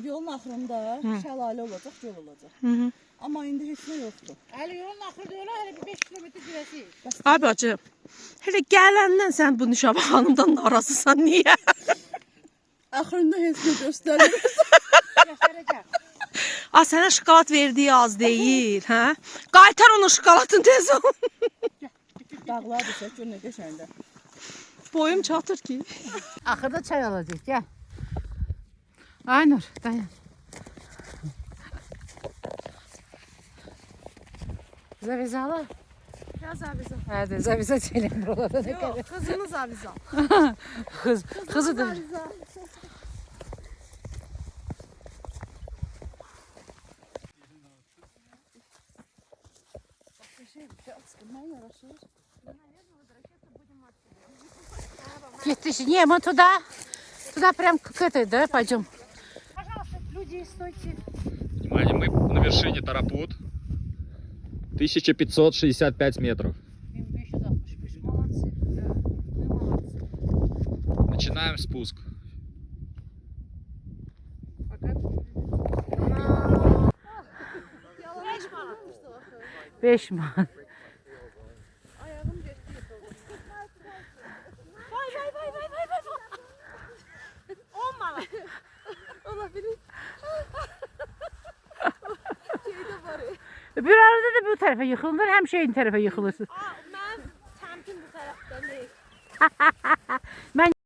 Yolun axırında şəlalə olacaq, göl olacaq. Amma indi heç nə yoxdur. Hələ yolun axırda yola hələ bir 5 kilometr girəsi. Ay bacı, hele gələndən sən bu Nüşabə xanımdan narazısan, niyə? Axırında heç nə göstərmir. Göstərəcəm. A, sənə şokolad verdiyi az deyil, hə? Qaytar onun şokoladını tez ol. Dağlar düşək, gör nə qəşəngdir. Boyum çatır ki. Axırda çay alacağıq, gəl. Aynur, dayan. Zavizalı. Yaz avizal. Hadi zaviza çelim buralarda ne kadar. Yox, kızınız avizal. Kızı da. Gitti, не, мы туда прям к этой, да, пойдем. Пожалуйста, люди, стойте. Внимание, мы на вершине Тарапут. 1565 метров. Молодцы. Да, вы молодцы. Начинаем спуск. Пока. 5 manat. Ayağım getdi. Vay. 10 manat. Ola bilir. Şeydə var. Bir arada da bu tarafa yıkılır, hem şeyin tarafa yıkılırsın. Aa, mən təmkin bu tərəfdən deyil. Mən